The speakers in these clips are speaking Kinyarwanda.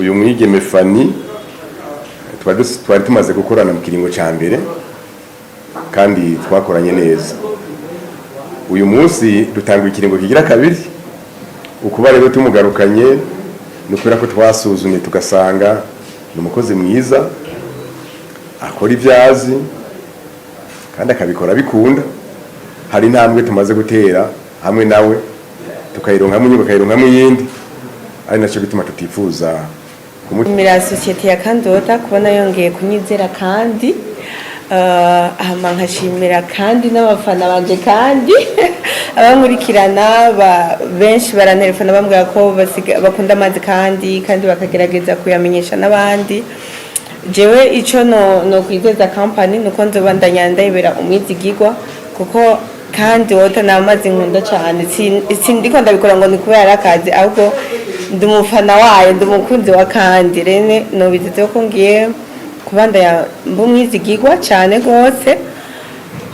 uyu mwigeme Fani twari tumaze gukorana mu kiringo ca mbere kandi twakoranye neza. Uyu munsi dutanga ikiringo kigira kabiri, ukuba rero tumugarukanye nukubera ko twasuzumye tugasanga ni umukozi mwiza akora ivyazi kandi akabikora bikunda. Hari intambwe tumaze gutera hamwe nawe tukayironka mu bakayironka mu yindi, ari naco bituma tutifuza kumira societe ya Kandota kubona yongeye kunyizera kandi ahama nkashimira kandi n'abafana banje kandi abamurikirana benshi barantelefona bambwira ko bakunda amazi kandi bakagerageza kuyamenyesha n'abandi. Jewe ico no kwizeza company nuko nzobandanya ndayibera umwizigirwa kuko kandi wota namazi nkunda cyane sindiko ndabikora ngo nikubera akazi ahubwo ndumufana wayo ndumukunzi wa kandi rene no bizeze ko ngiye kubandanya mbumwizigirwa cyane gose.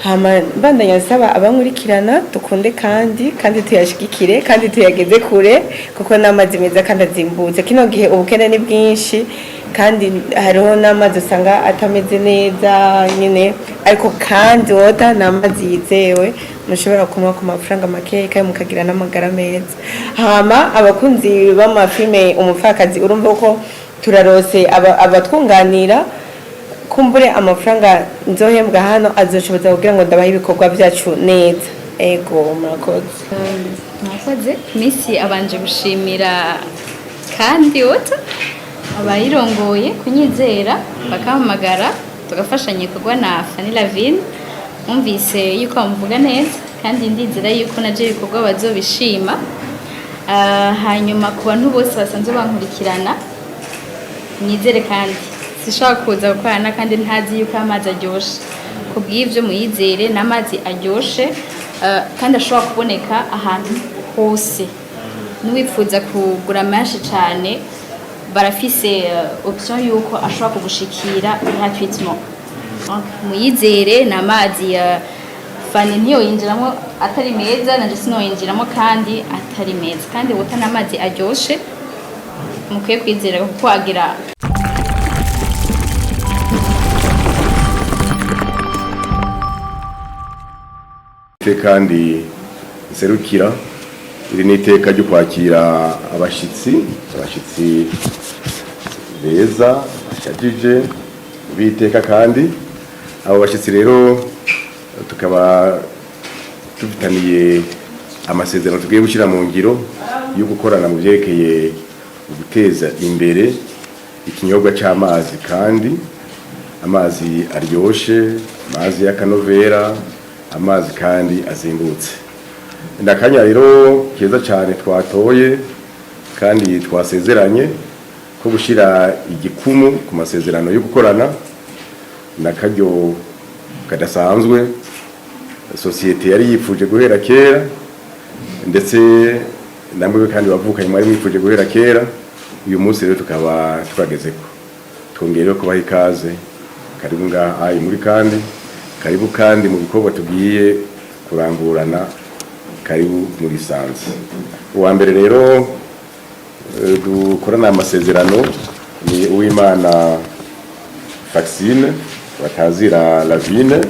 Hama bandanya saba abankurikirana dukunde kandi tuyashigikire kandi tuyageze kure kuko namazi meza kandi azimbutse. Kino gihe ubukene ni bwinshi kandi hariho n'amazi usanga atameze neza nyine, ariko kandi wota n'amazi yizewe mushobora kunywa ku mafaranga make kandi mukagira n'amagara meza. Hama abakunzi b'amafilme umupfakazi urumva ko turarose abatwunganira kumbure amafaranga nzohembwa hano azoshoboza kugira ngo ndabahe ibikorwa byacu neza. Ego murakoze. Misi abanje gushimira kandi wota abayirongoye kunyizera bakahamagara tugafashanya ikorwa na Fani Lavine. Umvise yuko bamuvuga neza kandi ndizera yuko naje ibikorwa bazobishima. Hanyuma ku bantu bose basanzwe bankurikirana mwizere kandi sishaka kuza gukorana kandi ntazi yuko amazi aryoshe. Kubw'ivyo muyizere n'amazi aryoshe kandi ashobora kuboneka ahantu hose. N'uwifuza kugura menshi cyane barafise option yuko ashobora kugushikira gratuitement. Muyizere n'amazi ya Fani ntiyo yinjiramo atari meza nanje sino yinjiramo kandi atari meza kandi wota n'amazi aryoshe mukwiye kwizera kuko agira kandi serukira iri niteka ryo kwakira abashitsi beza bashajije biteka kandi abo bashitsi rero tukaba tufitaniye amasezerano tugiye gushyira mu ngiro yo gukorana mu byerekeye guteza imbere ikinyobwa cy'amazi kandi amazi aryoshe, amazi y'akanovera, amazi kandi azimbutse. Ndakanya rero keza cyane twatoye kandi twasezeranye ko gushyira igikumu ku masezerano yo gukorana nakaryo kadasanzwe societe yari yifuje guhera kera ndetse namwe kandi bavukanye mwari mwifuje guhera kera. Uyu munsi rero tukaba twagezeko twongerewe kubaha ikaze. Karibu ngaha muri kandi karibu kandi mu bikorwa tugiye kurangurana, karibu muri sanze. Uwa mbere rero dukorana amasezerano ni Uwimana Faxine batazira Lavine.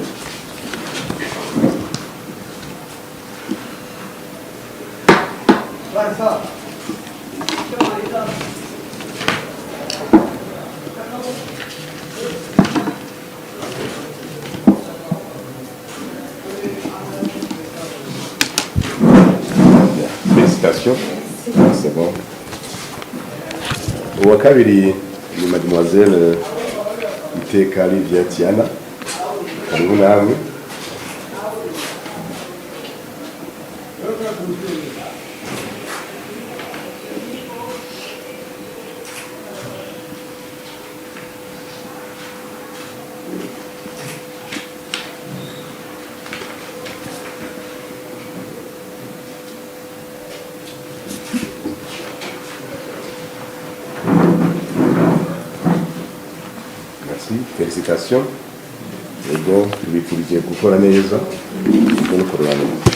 Félicitations. C'est bon. Uwa kabiri ni Mademoiselle Iteka Livia Tiana. Karibu namwe. Félicitations. Et donc, tubifurije gukora neza no gukorana neza.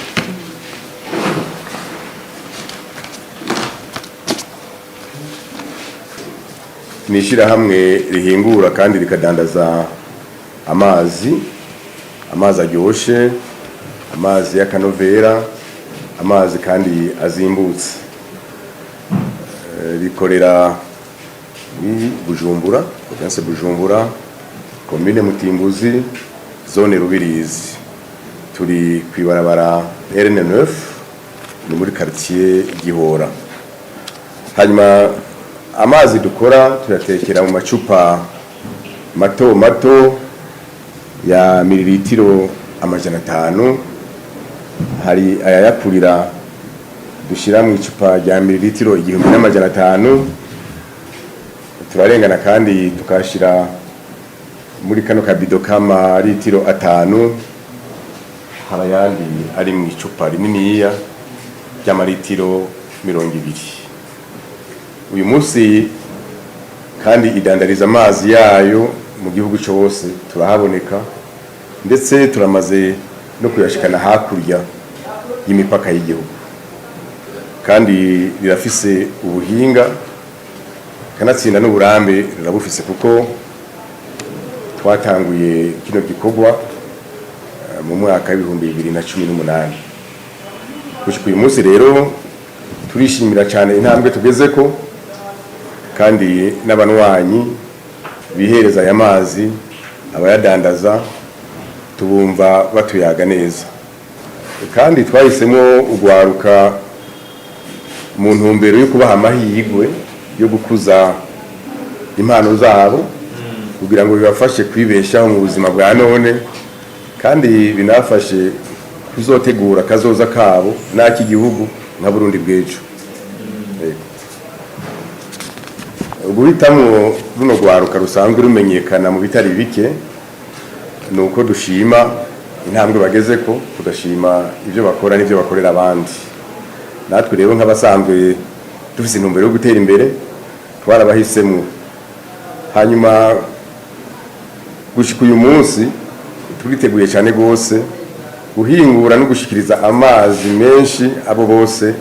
ni ishyirahamwe rihingura kandi rikadandaza amazi aryoshye, amazi y'akanovera, amazi kandi azimbutse. Rikorera muri Bujumbura, province Bujumbura, commune Mutimbuzi, zone Rubirizi. Turi kwibarabara RN9 ni muri quartier Gihora. Hanyuma amazi dukora tuyatekera mu macupa mato ya mililitiro 500. Hari ayayapurira dushira mu icupa rya mililitiro 1500. Turarengana kandi tukashira muri kano kabido kama litiro 5. Harayandi ari mu icupa rininiya ry'amalitiro 200. Uyu munsi kandi idandariza amazi yayo mu gihugu cyose turahaboneka, ndetse turamaze no kuyashikana hakurya y'imipaka y'igihugu, kandi rirafise ubuhinga kanatsinda n'uburambe rirabufise, kuko twatanguye kino gikorwa mu mwaka w'ibihumbi 2018. Gushika uyu munsi rero turishimira cyane intambwe tugezeko, kandi n'abanwanyi bihereza aya mazi abayadandaza tubumva batuyaga neza. Kandi twahisemo ugwaruka mu ntumbero yo kubaha amahirwe yo gukuza impano zabo, kugira ngo bibafashe kwibeshaho mu buzima bwa none, kandi binafashe kuzotegura kazoza kabo n'ak'igihugu nka Burundi bw'ejo. Guhitamo runo rwaruka rusanzwe rumenyekana mu bitari bike, nuko dushima intambwe bagezeko, tudashima ibyo bakora n'ibyo bakorera abandi. Natwe rero nk'abasanzwe dufise intumbero yo gutera imbere twarabahisemo. Hanyuma gushika uyu munsi turiteguye cyane gose guhingura no gushikiriza amazi menshi abo bose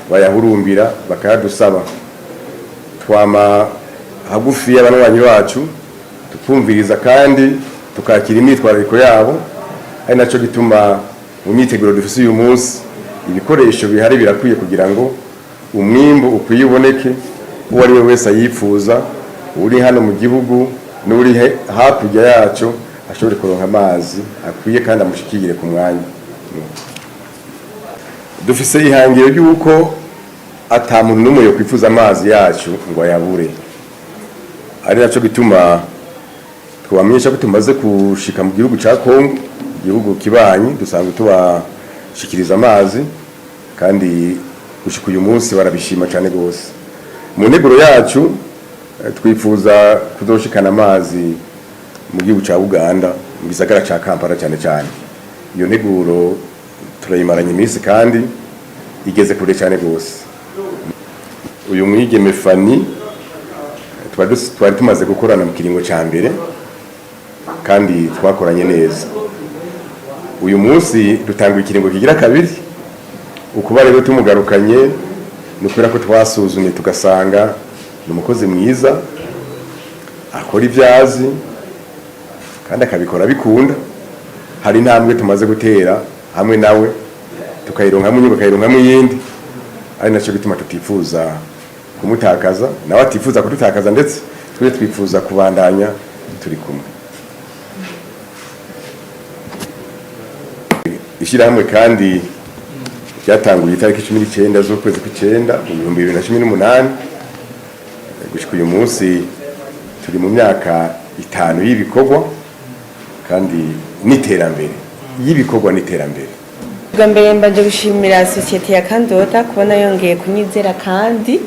bayahurumbira bakayadusaba. Twama hagufi y'abanwanyi bacu tukumviriza kandi tukakira imitwarariko yabo, ari naco gituma mu myiteguro dufise uyu munsi ibikoresho bihari birakwiye kugira ngo umwimbo ukwiye uboneke uwo ari we wese yifuza, uri hano mu gihugu n'uri hakurya yacu ashobore kuronka amazi akwiye kandi amushikire ku mwanya. Dufise ihangiro ry'uko ata muntu n'umwe yo kwifuza amazi yacu ngo ayabure, ari naco gituma twamenyesha ko tumaze kushika mu gihugu ca Kongo, igihugu kibanyi, dusanzwe tubashikiriza amazi, kandi gushika uyu munsi barabishima cyane gose. Mu nteguro yacu twifuza kuzoshikana amazi mu gihugu ca Uganda, mu gisagara ca Kampala cyane cyane. Iyo nteguro turayimaranye iminsi kandi igeze kure cyane gose. Uyu mwigeme Fani twari tumaze gukorana mu kiringo ca mbere, kandi twakoranye neza. Uyu munsi dutanga ikiringo kigira kabiri. Ukuba rero tumugarukanye nukubera ko twasuzumye tugasanga n'umukozi mwiza akora ibyazi kandi akabikora bikunda. Hari intambwe tumaze gutera hamwe nawe, tukayironka mu nyungu, tukayironka mu yindi, ari naco gituma tutifuza kumutakaza, nawe atifuza kudutakaza, ndetse twe twifuza kubandanya turi kumwe. Ishyirahamwe kandi ryatanguye itariki 19 z'ukwezi kw'icenda mu 2018. Gushika uyu munsi turi mu myaka 5 y'ibikorwa kandi n'iterambere y'ibikorwa n'iterambere. Bwa mbere mbaje gushimira societe ya Kandota kubona yongeye kunyizera, kandi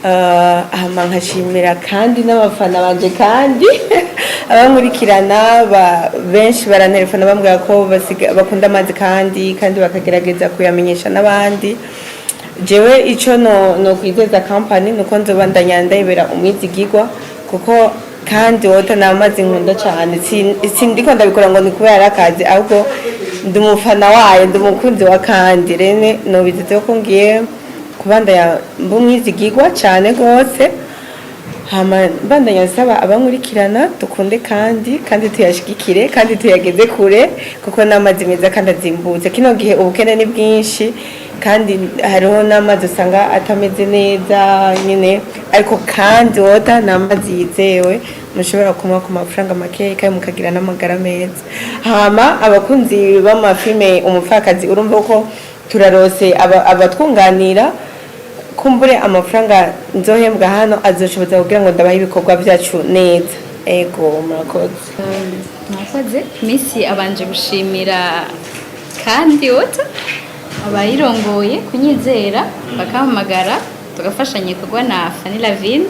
ahama nkashimira kandi n'abafana banje, kandi abamurikirana benshi barantelefona bambwira ko bakunda amazi kandi bakagerageza kuyamenyesha n'abandi. Jewe ico no kwizeza company nuko nzobandanya ndayibera umwizigirwa, kuko kandi wota namazi nkunda cyane. Sindiko ndabikora ngo ni kubera akazi, ahubwo ndi umufana wayo, ndi umukunzi wa kandi. Rene no bizite ko ngiye kubandanya mbumwizigirwa cyane gose, hama bandanya nsaba abankurikirana dukunde kandi tuyashigikire kandi tuyageze kure kuko n'amazi meza kandi azimbutse kino gihe ubukene ni bwinshi kandi hariho n'amazi usanga atameze neza nyine ariko kandi wota n'amazi yizewe mushobora kunywa ku mafaranga make kandi mukagira n'amagara meza. Hama abakunzi b'amafilme umupfakazi urumva ko turarose abatwunganira kumbure amafaranga nzohembwa hano azoshoboza kugira ngo ndabahe ibikorwa byacu neza. Ego murakoze misi abanje gushimira kandi wota abayirongoye kunyizera bakahamagara tugafashanya kugwa na Fanny Lavine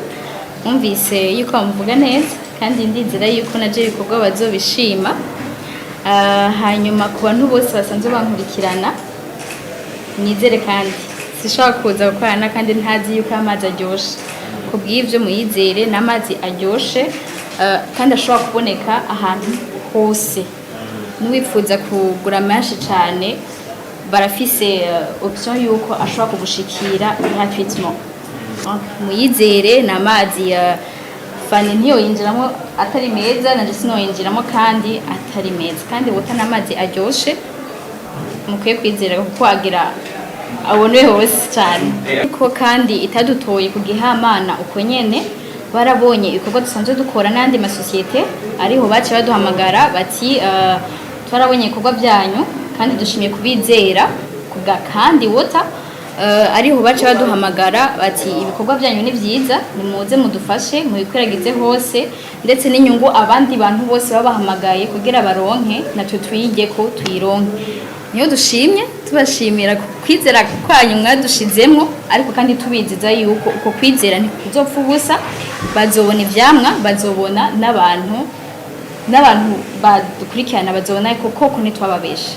mwumvise yuko bamuvuga neza kandi ndizera yuko naje ibikorwa bazobishima. Hanyuma ku bantu bose basanzwe bankurikirana nyizere kandi sishaka kuza gukorana kandi ntazi yuko amazi aryoshe kubw'ivyo muyizere n'amazi aryoshe kandi ashobora kuboneka ahantu hose n'uwifuza kugura menshi cyane barafise option yuko ashobora kugushikira gratuitement. Muyizere n'amazi Fanny ntiyo yinjiramo atari meza nanje sino yinjiramo kandi atari meza kandi wota n'amazi aryoshe mukwiye kwizera kuko agira abonwe hose cyane ariko kandi itadutoye kugihamana uko nyene barabonye ibikorwa dusanzwe dukora n'andi masosiyete ariho bace baduhamagara bati twarabonye ibikorwa byanyu kandi dushimiye kubizera kubwa kandi wota ariho bace baduhamagara bati ibikorwa byanyu ni byiza nimuze mudufashe mubikwiragize hose ndetse n'inyungu abandi bantu bose babahamagaye kugira baronke natwe twiyige ko tuyironke. Niyo dushimye tubashimira kwizera kwanyu mwadushizemo ariko kandi tubiziza yuko uko kwizera ntikuzopfa ubusa bazobona ivyamwa bazobona n'abantu badukurikirana bazobona koko nitwababesha.